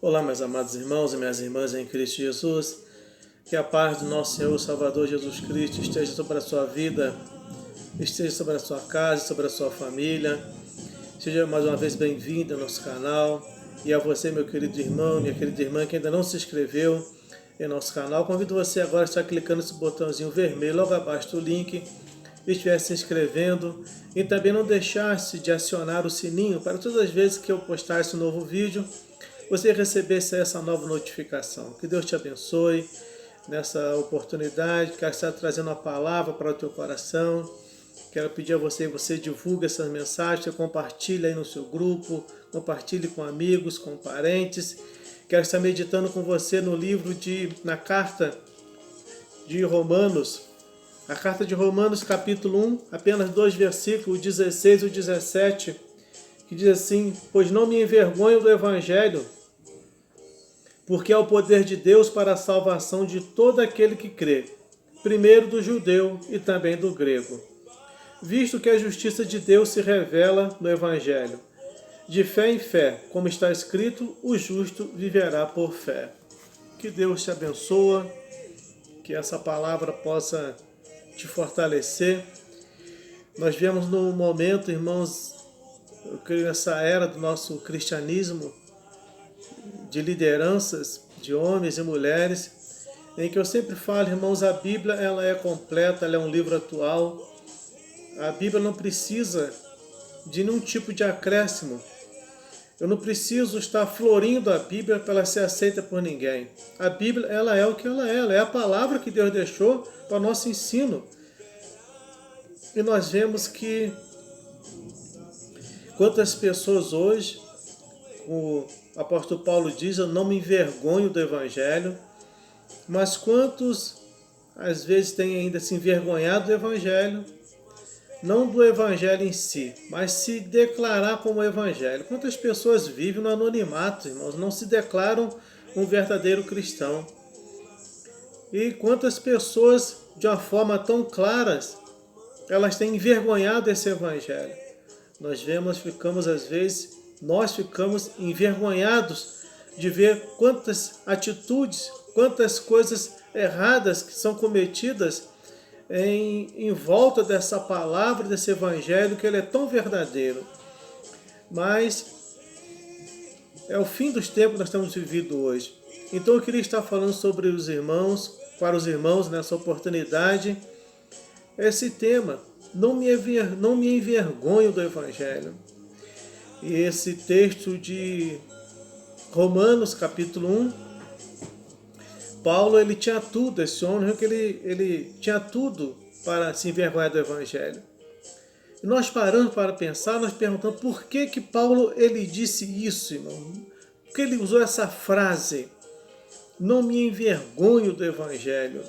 Olá, meus amados irmãos e minhas irmãs em Cristo Jesus. Que a paz do nosso Senhor Salvador Jesus Cristo esteja sobre a sua vida, esteja sobre a sua casa, sobre a sua família. Seja mais uma vez bem-vindo ao nosso canal. E a você, meu querido irmão, minha querida irmã, que ainda não se inscreveu em nosso canal, convido você agora a estar clicando nesse botãozinho vermelho logo abaixo do link e estiver se inscrevendo. E também não deixar-se de acionar o sininho para todas as vezes que eu postar esse novo vídeo, você recebesse essa nova notificação. Que Deus te abençoe nessa oportunidade. Quero estar trazendo a palavra para o teu coração. Quero pedir a você que você divulgue essas mensagens, que compartilhe aí no seu grupo, compartilhe com amigos, com parentes. Quero estar meditando com você na carta de Romanos. A carta de Romanos, capítulo 1, apenas 2 versículos, o 16 e o 17, que diz assim: pois não me envergonho do Evangelho, porque é o poder de Deus para a salvação de todo aquele que crê, primeiro do judeu e também do grego. Visto que a justiça de Deus se revela no Evangelho, de fé em fé, como está escrito, o justo viverá por fé. Que Deus te abençoe, que essa palavra possa te fortalecer. Nós vemos num momento, irmãos, eu creio nessa era do nosso cristianismo, de lideranças, de homens e mulheres, em que eu sempre falo, irmãos, a Bíblia ela é completa, ela é um livro atual. A Bíblia não precisa de nenhum tipo de acréscimo. Eu não preciso estar florindo a Bíblia para ela ser aceita por ninguém. A Bíblia ela é o que ela é a palavra que Deus deixou para o nosso ensino. E nós vemos que quantas pessoas hoje, o apóstolo Paulo diz, eu não me envergonho do Evangelho, mas quantos às vezes têm ainda se envergonhado do Evangelho, não do Evangelho em si, mas se declarar como Evangelho. Quantas pessoas vivem no anonimato, irmãos, não se declaram um verdadeiro cristão. E quantas pessoas, de uma forma tão clara, elas têm envergonhado esse Evangelho. Nós ficamos envergonhados de ver quantas atitudes, quantas coisas erradas que são cometidas em volta dessa palavra, desse Evangelho, que ele é tão verdadeiro. Mas é o fim dos tempos que nós estamos vivendo hoje. Então eu queria estar falando sobre os irmãos, para os irmãos nessa oportunidade, esse tema, não me envergonho do Evangelho. E esse texto de Romanos, capítulo 1, Paulo, ele tinha tudo, esse homem, que ele tinha tudo para se envergonhar do Evangelho. E nós paramos para pensar, nós perguntamos por que Paulo ele disse isso, irmão? Por que ele usou essa frase? Não me envergonho do Evangelho.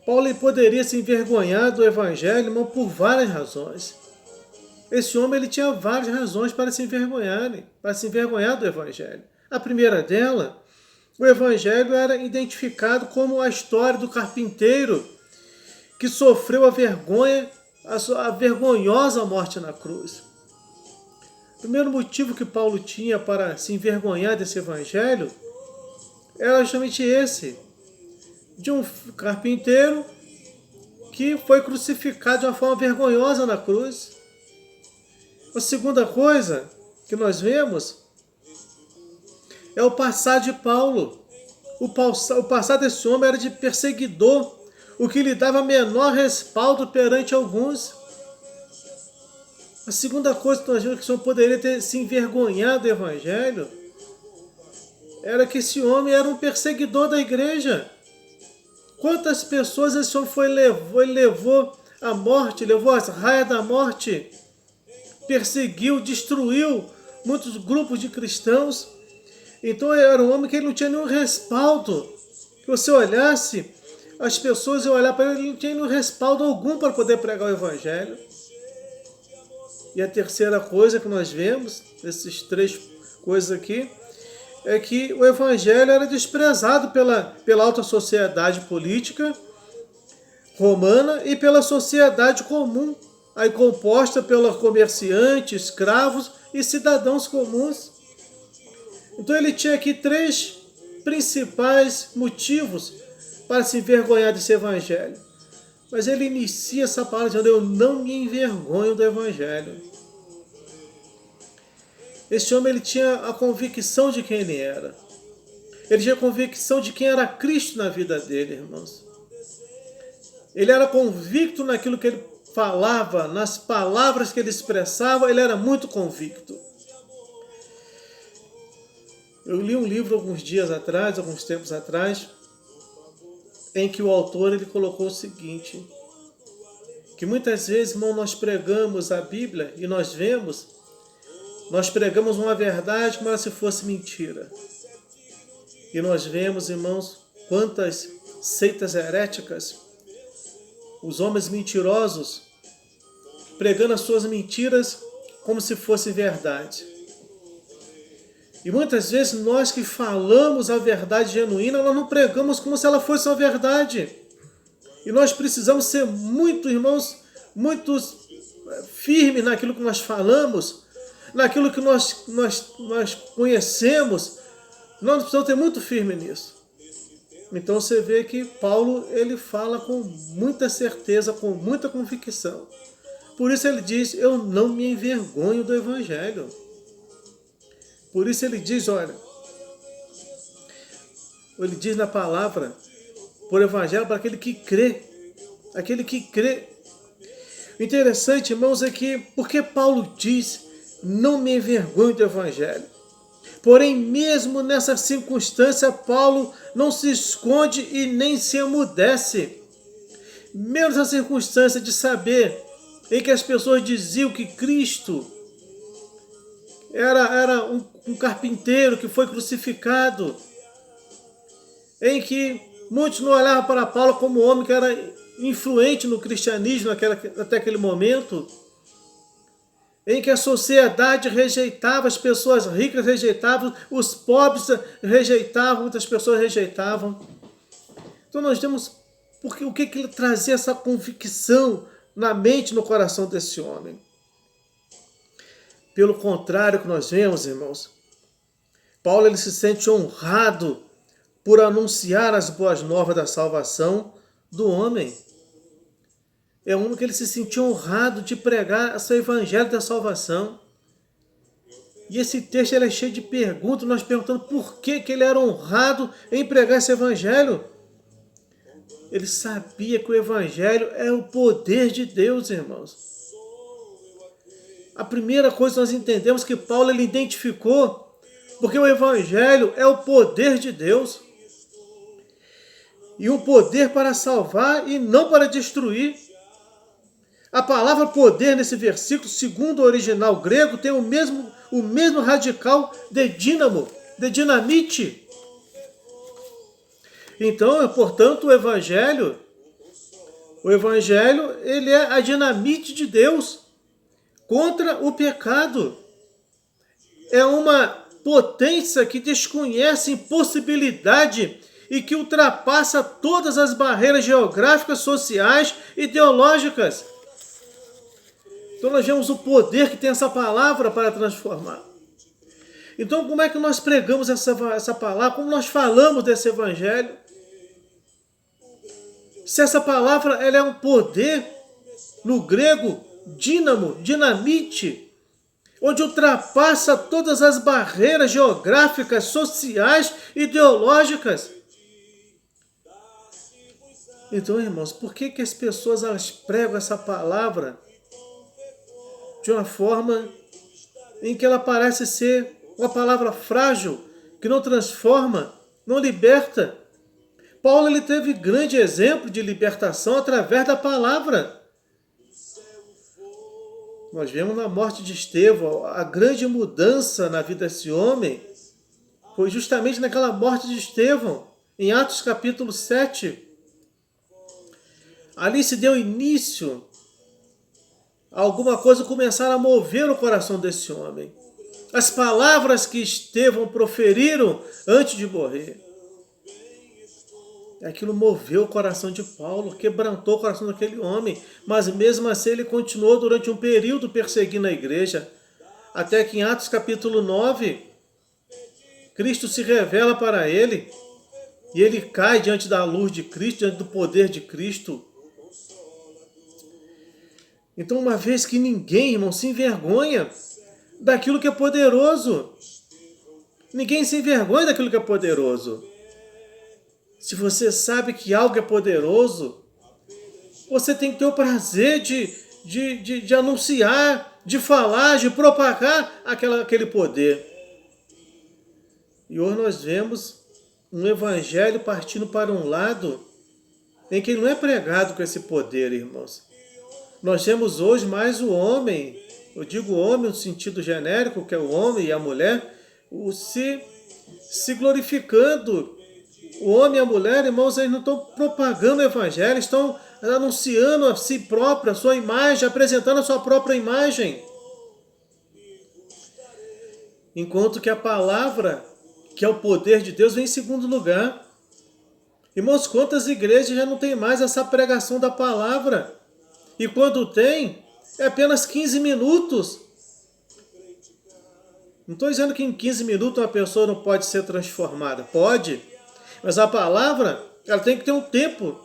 Paulo ele poderia se envergonhar do Evangelho, irmão, por várias razões. Esse homem ele tinha várias razões para se envergonhar do Evangelho. A primeira dela, o Evangelho era identificado como a história do carpinteiro que sofreu a vergonhosa morte na cruz. O primeiro motivo que Paulo tinha para se envergonhar desse Evangelho era justamente esse, de um carpinteiro que foi crucificado de uma forma vergonhosa na cruz. A segunda coisa que nós vemos é o passado de Paulo. O passado desse homem era de perseguidor, o que lhe dava menor respaldo perante alguns. A segunda coisa que nós vemos que esse homem poderia ter se envergonhado do Evangelho era que esse homem era um perseguidor da igreja. Quantas pessoas esse homem levou à morte, levou às raias da morte, perseguiu, destruiu muitos grupos de cristãos. Então era um homem que ele não tinha nenhum respaldo. Se você olhasse, as pessoas iam olhar para ele, ele não tinha nenhum respaldo algum para poder pregar o Evangelho. E a terceira coisa que nós vemos, essas três coisas aqui, é que o Evangelho era desprezado pela alta sociedade política romana e pela sociedade comum, aí composta pelos comerciantes, escravos e cidadãos comuns. Então ele tinha aqui 3 principais motivos para se envergonhar desse evangelho. Mas ele inicia essa palavra dizendo: eu não me envergonho do evangelho. Esse homem ele tinha a convicção de quem ele era. Ele tinha a convicção de quem era Cristo na vida dele, irmãos. Ele era convicto naquilo que ele falava, nas palavras que ele expressava, ele era muito convicto. Eu li um livro alguns dias atrás, alguns tempos atrás, em que o autor ele colocou o seguinte, que muitas vezes, irmão, nós pregamos a Bíblia e nós pregamos uma verdade como se fosse mentira. E nós vemos, irmãos, quantas seitas heréticas, os homens mentirosos, pregando as suas mentiras como se fosse verdade. E muitas vezes nós que falamos a verdade genuína, nós não pregamos como se ela fosse uma verdade. E nós precisamos ser muito, irmãos, muito firmes naquilo que nós falamos, naquilo que nós conhecemos. Nós precisamos ter muito firme nisso. Então você vê que Paulo ele fala com muita certeza, com muita convicção. Por isso ele diz: eu não me envergonho do evangelho. Por isso ele diz, olha, ele diz na palavra, por evangelho, para aquele que crê. Aquele que crê. O interessante, irmãos, é que, porque Paulo diz, não me envergonho do evangelho. Porém, mesmo nessa circunstância, Paulo não se esconde e nem se emudece. Mesmo nessa circunstância de saber em que as pessoas diziam que Cristo era um carpinteiro que foi crucificado, em que muitos não olhavam para Paulo como um homem que era influente no cristianismo até aquele momento, em que a sociedade rejeitava, as pessoas ricas rejeitavam, os pobres rejeitavam, muitas pessoas rejeitavam. Então nós temos o que ele trazia essa convicção na mente, no coração desse homem. Pelo contrário que nós vemos, irmãos, Paulo ele se sente honrado por anunciar as boas novas da salvação do homem. É um que ele se sentiu honrado de pregar o seu evangelho da salvação. E esse texto ele é cheio de perguntas, nós perguntando por que ele era honrado em pregar esse evangelho. Ele sabia que o evangelho é o poder de Deus, irmãos. A primeira coisa que nós entendemos que Paulo ele identificou, porque o evangelho é o poder de Deus. E um poder para salvar e não para destruir. A palavra poder nesse versículo, segundo o original grego, tem o mesmo radical de dínamo, de dinamite. Então, portanto, o evangelho ele é a dinamite de Deus contra o pecado. É uma potência que desconhece impossibilidade e que ultrapassa todas as barreiras geográficas, sociais e ideológicas. Então nós vemos o poder que tem essa palavra para transformar. Então como é que nós pregamos essa palavra? Como nós falamos desse evangelho? Se essa palavra ela é um poder, no grego, dínamo, dinamite, onde ultrapassa todas as barreiras geográficas, sociais e ideológicas. Então, irmãos, por que as pessoas elas pregam essa palavra de uma forma em que ela parece ser uma palavra frágil, que não transforma, não liberta? Paulo ele teve grande exemplo de libertação através da palavra. Nós vemos na morte de Estevão, a grande mudança na vida desse homem foi justamente naquela morte de Estevão, em Atos capítulo 7. Ali se deu início a alguma coisa começar a mover o coração desse homem. As palavras que Estevão proferiram antes de morrer. Aquilo moveu o coração de Paulo, quebrantou o coração daquele homem. Mas mesmo assim ele continuou durante um período perseguindo a igreja. Até que em Atos capítulo 9, Cristo se revela para ele e ele cai diante da luz de Cristo, diante do poder de Cristo. Então, uma vez que ninguém, irmão, se envergonha daquilo que é poderoso. Ninguém se envergonha daquilo que é poderoso. Se você sabe que algo é poderoso, você tem que ter o prazer de anunciar, de falar, de propagar aquele poder. E hoje nós vemos um evangelho partindo para um lado em que ele não é pregado com esse poder, irmãos. Nós temos hoje mais o homem, eu digo homem no sentido genérico, que é o homem e a mulher, se glorificando. O homem e a mulher, irmãos, eles não estão propagando o evangelho, estão anunciando a si próprio, a sua imagem, apresentando a sua própria imagem. Enquanto que a palavra, que é o poder de Deus, vem em segundo lugar. Irmãos, quantas igrejas já não tem mais essa pregação da palavra? E quando tem, é apenas 15 minutos. Não estou dizendo que em 15 minutos uma pessoa não pode ser transformada. Pode. Mas a palavra, ela tem que ter um tempo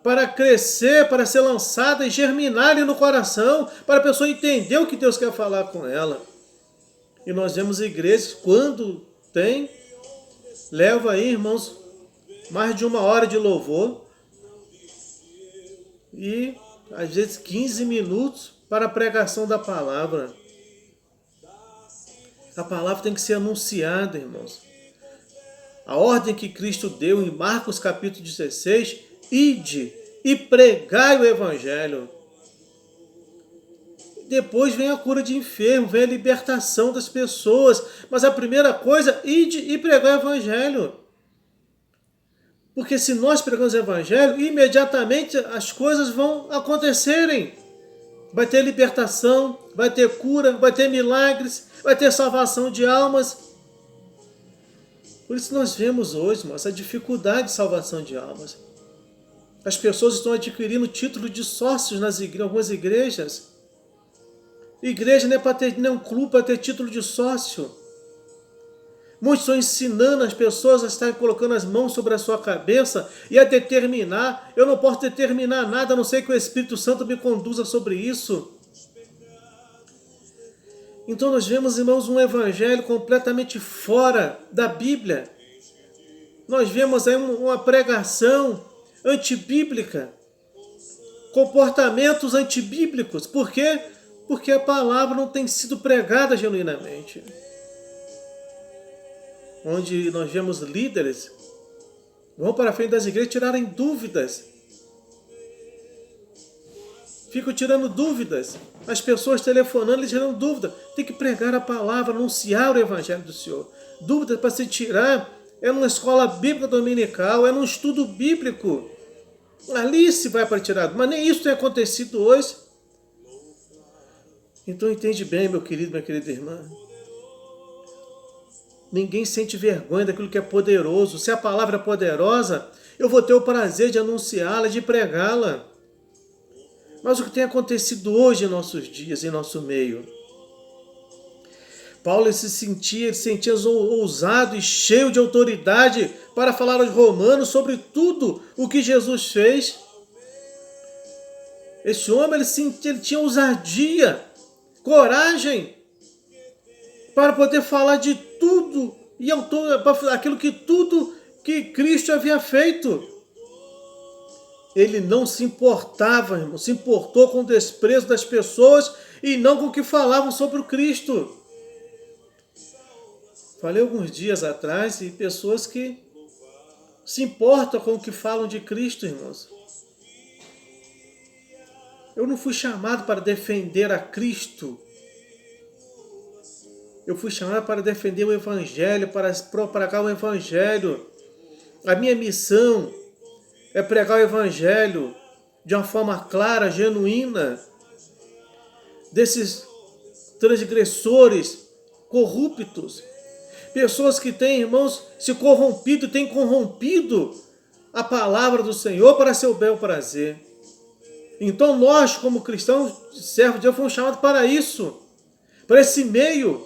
para crescer, para ser lançada e germinar ali no coração, para a pessoa entender o que Deus quer falar com ela. E nós vemos igrejas, quando tem, leva aí, irmãos, mais de 1 hora de louvor e, às vezes, 15 minutos para a pregação da palavra. A palavra tem que ser anunciada, irmãos. A ordem que Cristo deu em Marcos capítulo 16, ide e pregai o evangelho. Depois vem a cura de enfermos, vem a libertação das pessoas. Mas a primeira coisa, ide e pregai o evangelho. Porque se nós pregamos o evangelho, imediatamente as coisas vão acontecerem. Vai ter libertação, vai ter cura, vai ter milagres, vai ter salvação de almas. Por isso nós vemos hoje, essa dificuldade de salvação de almas. As pessoas estão adquirindo título de sócios nas algumas igrejas. Igreja não é para ter, não é um clube para ter título de sócio. Muitos estão ensinando as pessoas a estarem colocando as mãos sobre a sua cabeça e a determinar. Eu não posso determinar nada, a não ser que o Espírito Santo me conduza sobre isso. Então nós vemos, irmãos, um evangelho completamente fora da Bíblia. Nós vemos aí uma pregação antibíblica, comportamentos antibíblicos. Por quê? Porque a palavra não tem sido pregada genuinamente. Onde nós vemos líderes vão para a frente das igrejas tirarem dúvidas. Ficam tirando dúvidas. As pessoas telefonando e tirando dúvida. Tem que pregar a palavra, anunciar o evangelho do Senhor. Dúvida para se tirar é numa escola bíblica dominical, é num estudo bíblico. Ali se vai para tirar. Mas nem isso tem acontecido hoje. Então entende bem, meu querido, minha querida irmã. Ninguém sente vergonha daquilo que é poderoso. Se a palavra é poderosa, eu vou ter o prazer de anunciá-la, de pregá-la. Mas o que tem acontecido hoje em nossos dias, em nosso meio? Paulo se sentia ousado e cheio de autoridade para falar aos romanos sobre tudo o que Jesus fez. Esse homem ele tinha ousadia, coragem para poder falar de tudo e aquilo que tudo que Cristo havia feito. Ele não se importava, irmão, se importou com o desprezo das pessoas e não com o que falavam sobre o Cristo. Falei alguns dias atrás de pessoas que se importam com o que falam de Cristo, irmãos. Eu não fui chamado para defender a Cristo. Eu fui chamado para defender o Evangelho, para propagar o Evangelho. A minha missão é pregar o Evangelho de uma forma clara, genuína, desses transgressores corruptos, pessoas que têm, irmãos, se corrompido, têm corrompido a palavra do Senhor para seu bel prazer. Então nós, como cristãos, servos de Deus, fomos chamados para isso, para esse meio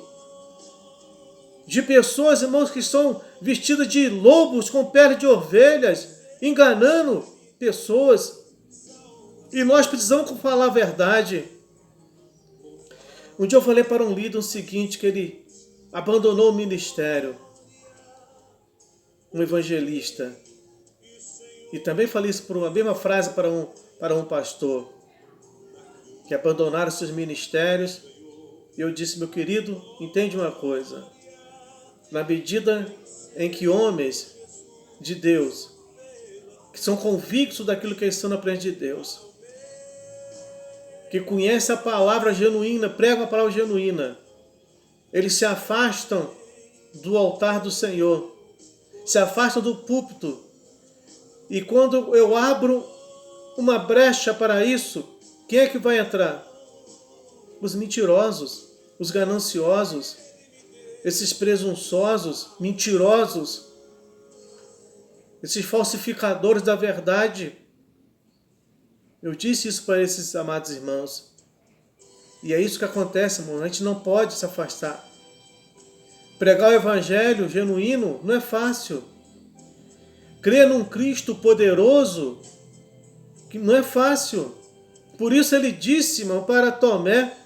de pessoas, irmãos, que estão vestidas de lobos com pele de ovelhas, enganando pessoas. E nós precisamos falar a verdade. Um dia eu falei para um líder o seguinte, que ele abandonou o ministério, um evangelista. E também falei isso por a mesma frase para um pastor, que abandonaram seus ministérios. E eu disse, meu querido, entende uma coisa. Na medida em que homens de Deus, que são convictos daquilo que eles são na presença de Deus, que conhecem a palavra genuína, pregam a palavra genuína, eles se afastam do altar do Senhor, se afastam do púlpito. E quando eu abro uma brecha para isso, quem é que vai entrar? Os mentirosos, os gananciosos, esses presunçosos, mentirosos, esses falsificadores da verdade. Eu disse isso para esses amados irmãos. E é isso que acontece, irmão. A gente não pode se afastar. Pregar o evangelho genuíno não é fácil. Crer num Cristo poderoso que não é fácil. Por isso ele disse, irmão, para Tomé,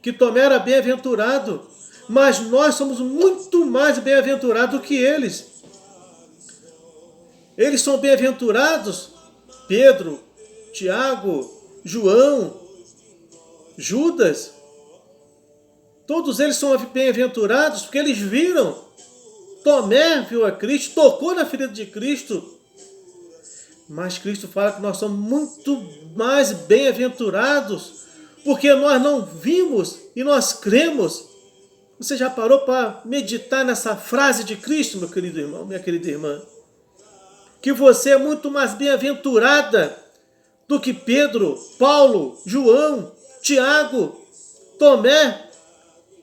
que Tomé era bem-aventurado, mas nós somos muito mais bem-aventurados do que eles. Eles são bem-aventurados, Pedro, Tiago, João, Judas. Todos eles são bem-aventurados porque eles viram. Tomé viu a Cristo, tocou na ferida de Cristo. Mas Cristo fala que nós somos muito mais bem-aventurados porque nós não vimos e nós cremos. Você já parou para meditar nessa frase de Cristo, meu querido irmão, minha querida irmã? Que você é muito mais bem-aventurada do que Pedro, Paulo, João, Tiago, Tomé,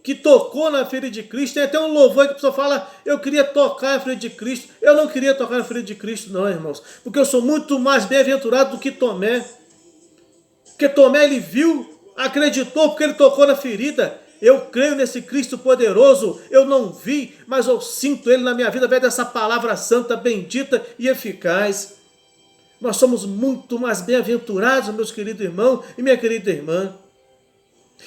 que tocou na ferida de Cristo. Tem até um louvor que a pessoa fala, eu queria tocar na ferida de Cristo. Eu não queria tocar na ferida de Cristo, não, irmãos. Porque eu sou muito mais bem-aventurado do que Tomé. Porque Tomé, ele viu, acreditou, porque ele tocou na ferida. Eu creio nesse Cristo poderoso, eu não vi, mas eu sinto Ele na minha vida, através dessa palavra santa, bendita e eficaz. Nós somos muito mais bem-aventurados, meus queridos irmãos e minha querida irmã.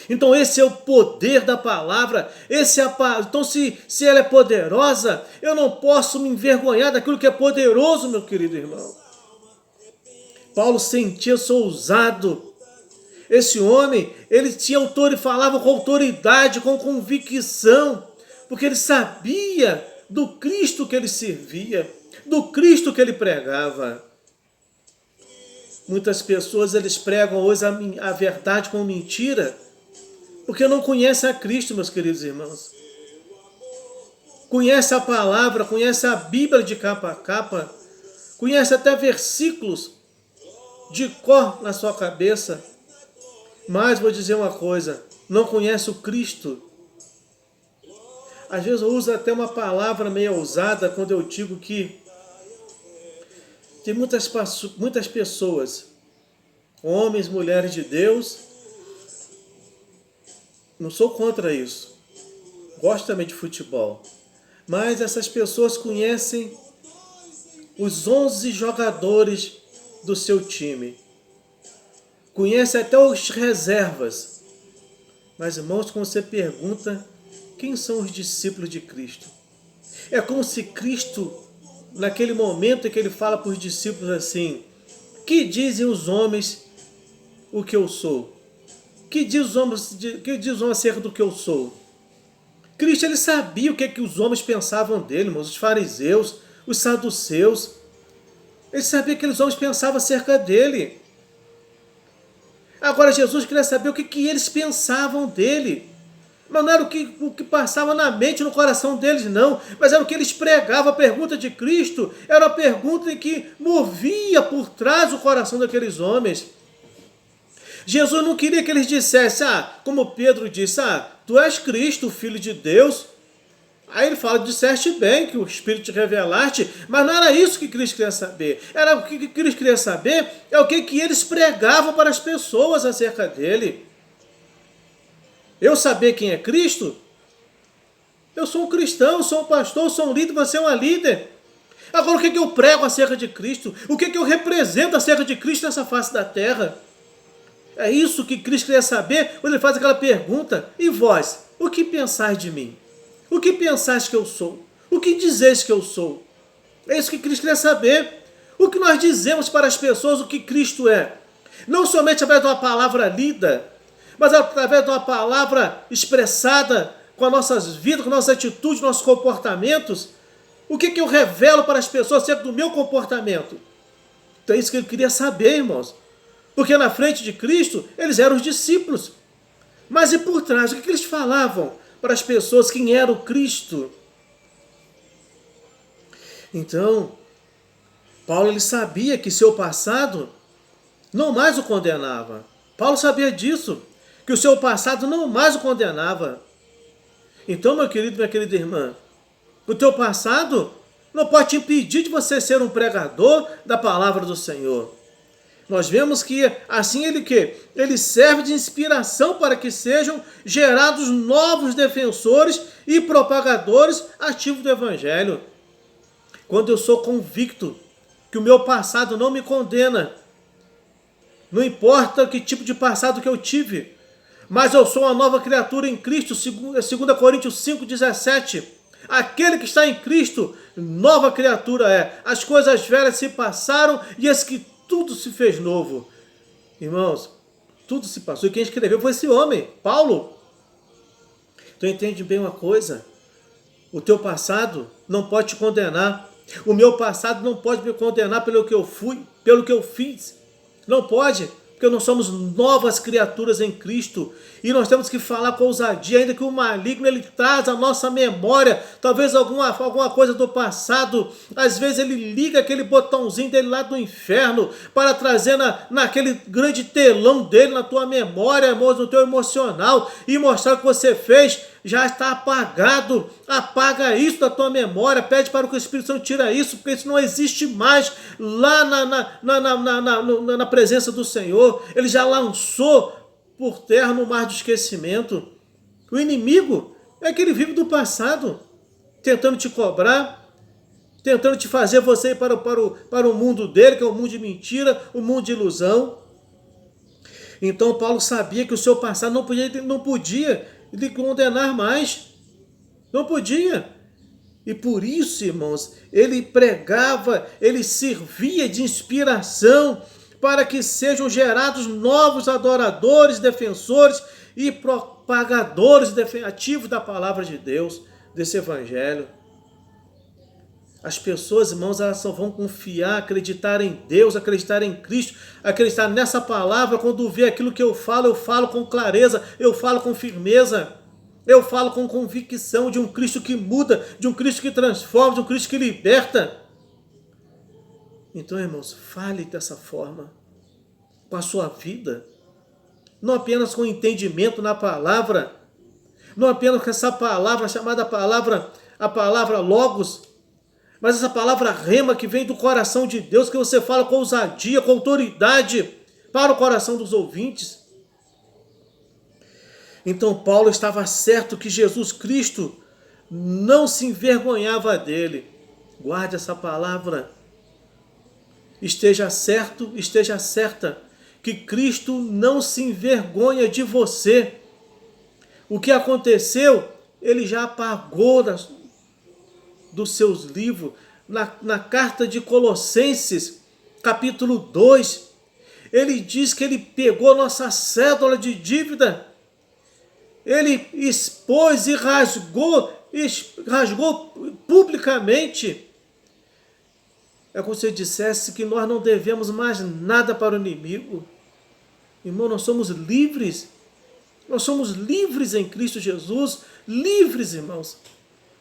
Então esse é o poder da palavra. Então se ela é poderosa, eu não posso me envergonhar daquilo que é poderoso, meu querido irmão. Paulo sentia-se ousado. Esse homem, ele tinha falava com autoridade, com convicção, porque ele sabia do Cristo que ele servia, do Cristo que ele pregava. Muitas pessoas, eles pregam hoje a verdade com mentira, porque não conhecem a Cristo, meus queridos irmãos. Conhece a palavra, conhece a Bíblia de capa a capa, conhece até versículos de cor na sua cabeça. Mas vou dizer uma coisa, não conhece o Cristo. Às vezes eu uso até uma palavra meio ousada quando eu digo que tem muitas pessoas, homens, mulheres de Deus, não sou contra isso, gosto também de futebol, mas essas pessoas conhecem os 11 jogadores do seu time. Conhece até os reservas. Mas, irmãos, quando você pergunta quem são os discípulos de Cristo, é como se Cristo, naquele momento em que ele fala para os discípulos assim, que dizem os homens o que eu sou? Que diz os homens acerca do que eu sou? Cristo, ele sabia o que os homens pensavam dele, irmãos, os fariseus, os saduceus. Ele sabia que aqueles homens pensavam acerca dele. Agora Jesus queria saber o que eles pensavam dele. Mas não era o que passava na mente e no coração deles, não. Mas era o que eles pregavam. A pergunta de Cristo era uma pergunta que movia por trás o coração daqueles homens. Jesus não queria que eles dissessem, como Pedro disse, tu és Cristo, o Filho de Deus. Aí ele fala, disseste bem que o Espírito te revelaste, mas não era isso que Cristo queria saber. Era o que Cristo queria saber, é o que eles pregavam para as pessoas acerca dele. Eu saber quem é Cristo? Eu sou um cristão, eu sou um pastor, eu sou um líder, você é uma líder. Agora, o que eu prego acerca de Cristo? O que eu represento acerca de Cristo nessa face da terra? É isso que Cristo queria saber quando ele faz aquela pergunta. E vós, o que pensais de mim? O que pensais que eu sou? O que dizeis que eu sou? É isso que Cristo queria saber. O que nós dizemos para as pessoas o que Cristo é. Não somente através de uma palavra lida, mas através de uma palavra expressada com as nossas vidas, com nossas atitudes, nossos comportamentos. O que eu revelo para as pessoas acerca do meu comportamento? Então é isso que ele queria saber, irmãos. Porque na frente de Cristo, eles eram os discípulos. Mas e por trás? O que eles falavam para as pessoas quem era o Cristo? Então, Paulo ele sabia que seu passado não mais o condenava. Paulo sabia disso, que o seu passado não mais o condenava. Então, meu querido, minha querida irmã, o teu passado não pode te impedir de você ser um pregador da palavra do Senhor. Nós vemos que assim ele serve de inspiração para que sejam gerados novos defensores e propagadores ativos do Evangelho. Quando eu sou convicto que o meu passado não me condena, não importa que tipo de passado que eu tive, mas eu sou uma nova criatura em Cristo, 2 Coríntios 5,17. Aquele que está em Cristo, nova criatura é. As coisas velhas se passaram e eis que tudo se fez novo. Irmãos, tudo se passou. E quem escreveu foi esse homem, Paulo. Então entende bem uma coisa. O teu passado não pode te condenar. O meu passado não pode me condenar pelo que eu fui, pelo que eu fiz. Não pode, porque nós somos novas criaturas em Cristo. E nós temos que falar com ousadia, ainda que o maligno ele traz à nossa memória, talvez alguma coisa do passado. Às vezes ele liga aquele botãozinho dele lá do inferno para trazer naquele grande telão dele, na tua memória, no teu emocional, e mostrar o que você fez. Já está apagado, apaga isso da tua memória, pede para que o Espírito Santo tire isso, porque isso não existe mais lá na presença do Senhor. Ele já lançou por terra no mar do esquecimento. O inimigo é que ele vive do passado, tentando te cobrar, tentando te fazer você ir para o mundo dele, que é o mundo de mentira, o mundo de ilusão. Então Paulo sabia que o seu passado não podia lhe condenar mais. Não podia. E por isso, irmãos, ele pregava, ele servia de inspiração para que sejam gerados novos adoradores, defensores e propagadores ativos da palavra de Deus, desse evangelho. As pessoas, irmãos, elas só vão confiar, acreditar em Deus, acreditar em Cristo, acreditar nessa palavra quando vê aquilo que eu falo com clareza, eu falo com firmeza, eu falo com convicção de um Cristo que muda, de um Cristo que transforma, de um Cristo que liberta. Então, irmãos, fale dessa forma, com a sua vida, não apenas com entendimento na palavra, não apenas com essa palavra chamada a palavra Logos, mas essa palavra rema que vem do coração de Deus, que você fala com ousadia, com autoridade para o coração dos ouvintes. Então Paulo estava certo que Jesus Cristo não se envergonhava dele. Guarde essa palavra. Esteja certo, esteja certa que Cristo não se envergonha de você. O que aconteceu, ele já apagou dos seus livros. Na carta de Colossenses, capítulo 2, ele diz que ele pegou nossa cédula de dívida, ele expôs e rasgou publicamente. É como se ele dissesse que nós não devemos mais nada para o inimigo. Irmão, nós somos livres. Nós somos livres em Cristo Jesus. Livres, irmãos.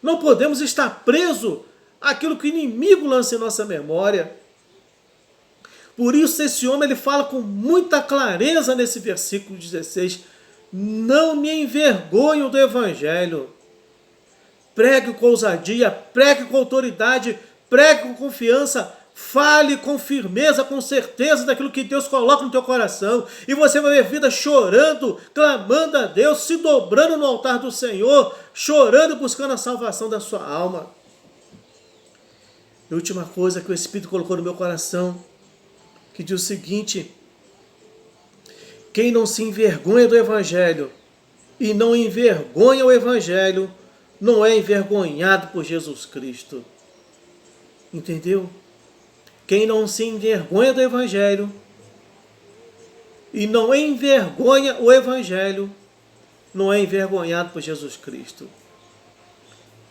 Não podemos estar presos àquilo que o inimigo lança em nossa memória. Por isso esse homem ele fala com muita clareza nesse versículo 16. Não me envergonho do Evangelho. Pregue com ousadia, pregue com autoridade, pregue com confiança, Fale com firmeza, com certeza daquilo que Deus coloca no teu coração. E você vai ver vida chorando, clamando a Deus, se dobrando no altar do Senhor, chorando, buscando a salvação da sua alma. E a última coisa que o Espírito colocou no meu coração, que diz o seguinte: quem não se envergonha do Evangelho e não envergonha o Evangelho, não é envergonhado por Jesus Cristo. Entendeu? Quem não se envergonha do Evangelho e não envergonha o Evangelho, não é envergonhado por Jesus Cristo.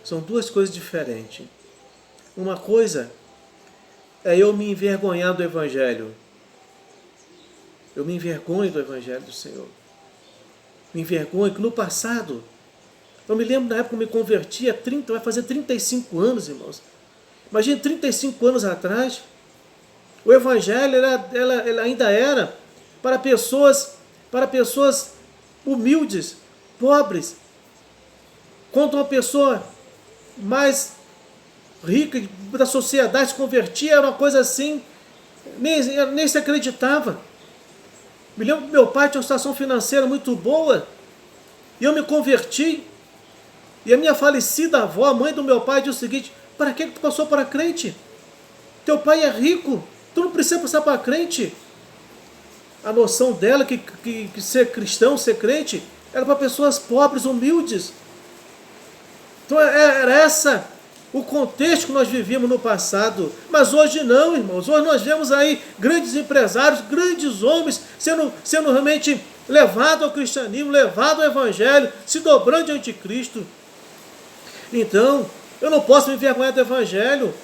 São duas coisas diferentes. Uma coisa é eu me envergonhar do Evangelho. Eu me envergonho do Evangelho do Senhor. Me envergonho que no passado, eu me lembro na época que eu me converti, vai fazer 35 anos, irmãos. Imagina, 35 anos atrás, o Evangelho ela ainda era para pessoas humildes, pobres. Quando uma pessoa mais rica da sociedade se convertia, era uma coisa assim, nem se acreditava. Me lembro que meu pai tinha uma situação financeira muito boa, e eu me converti, e a minha falecida avó, a mãe do meu pai, disse o seguinte: para que tu passou para crente? Teu pai é rico, tu não precisa passar para crente. A noção dela que ser cristão, ser crente, era para pessoas pobres, humildes. Então era essa o contexto que nós vivíamos no passado. Mas hoje não, irmãos. Hoje nós vemos aí grandes empresários, grandes homens sendo realmente levados ao cristianismo, levados ao Evangelho, se dobrando diante de Cristo. Então, eu não posso me envergonhar do Evangelho.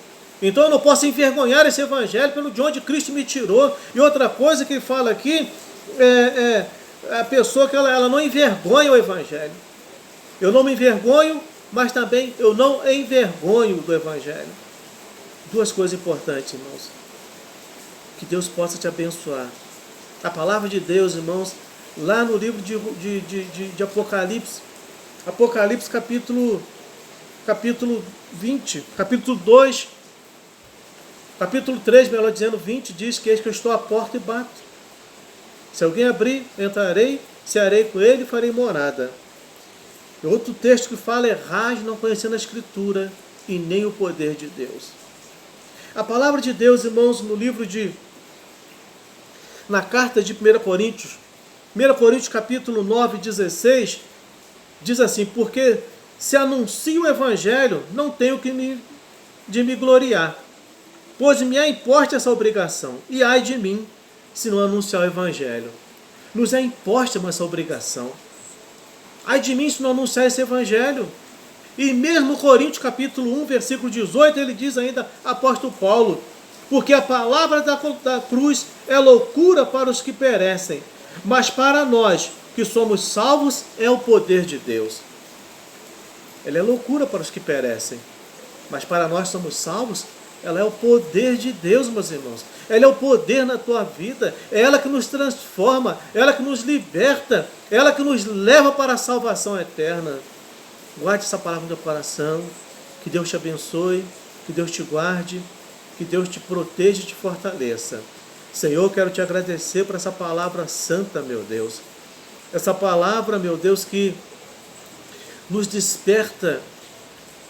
Então eu não posso envergonhar esse Evangelho pelo de onde Cristo me tirou. E outra coisa que ele fala aqui é a pessoa que ela não envergonha o Evangelho. Eu não me envergonho, mas também eu não envergonho do Evangelho. Duas coisas importantes, irmãos. Que Deus possa te abençoar. A palavra de Deus, irmãos, lá no livro de Apocalipse, Apocalipse capítulo 20, capítulo 2, capítulo 3, melhor dizendo, 20, diz que eis que eu estou à porta e bato. Se alguém abrir, entrarei, cearei com ele e farei morada. E outro texto que fala: errais não conhecendo a Escritura e nem o poder de Deus. A palavra de Deus, irmãos, no livro na carta de 1 Coríntios capítulo 9, 16, diz assim: porque se anuncio o Evangelho, não tenho de me gloriar, pois me é imposta essa obrigação, e ai de mim, se não anunciar o Evangelho. Nos é imposta essa obrigação. Ai de mim, se não anunciar esse Evangelho. E mesmo Coríntios capítulo 1, versículo 18, ele diz ainda, apóstolo Paulo: porque a palavra da cruz é loucura para os que perecem, mas para nós que somos salvos é o poder de Deus. Ela é loucura para os que perecem, mas para nós somos salvos, ela é o poder de Deus, meus irmãos. Ela é o poder na tua vida, é ela que nos transforma, é ela que nos liberta, é ela que nos leva para a salvação eterna. Guarde essa palavra no teu coração, que Deus te abençoe, que Deus te guarde, que Deus te proteja e te fortaleça. Senhor, quero te agradecer por essa palavra santa, meu Deus. Essa palavra, meu Deus, que nos desperta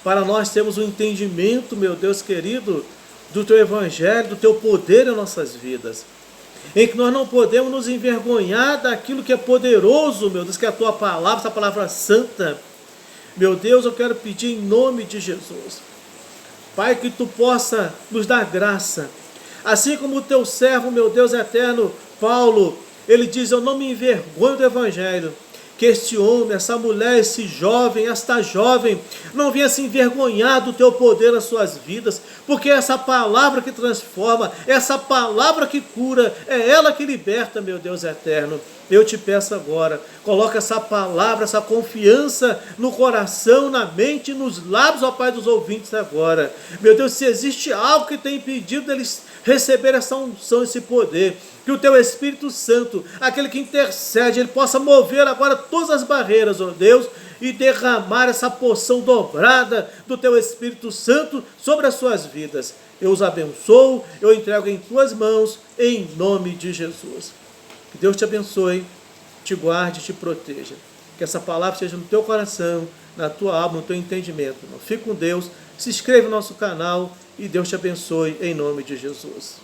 para nós termos um entendimento, meu Deus querido, do Teu Evangelho, do Teu poder em nossas vidas. Em que nós não podemos nos envergonhar daquilo que é poderoso, meu Deus, que é a Tua palavra, essa palavra santa. Meu Deus, eu quero pedir em nome de Jesus, Pai, que Tu possa nos dar graça. Assim como o Teu servo, meu Deus eterno, Paulo, ele diz: eu não me envergonho do Evangelho. Que este homem, essa mulher, esse jovem, esta jovem, não venha se envergonhar do Teu poder nas suas vidas, porque essa palavra que transforma, essa palavra que cura, é ela que liberta, meu Deus eterno. Eu te peço agora, coloca essa palavra, essa confiança no coração, na mente, nos lábios, ó Pai, dos ouvintes agora. Meu Deus, se existe algo que tem impedido deles receber essa unção, esse poder, que o Teu Espírito Santo, aquele que intercede, ele possa mover agora todas as barreiras, ó Deus, e derramar essa porção dobrada do teu Espírito Santo sobre as suas vidas. Eu os abençoo, eu entrego em tuas mãos, em nome de Jesus. Que Deus te abençoe, te guarde, te proteja. Que essa palavra esteja no teu coração, na tua alma, no teu entendimento. Fique com Deus, se inscreva no nosso canal e Deus te abençoe em nome de Jesus.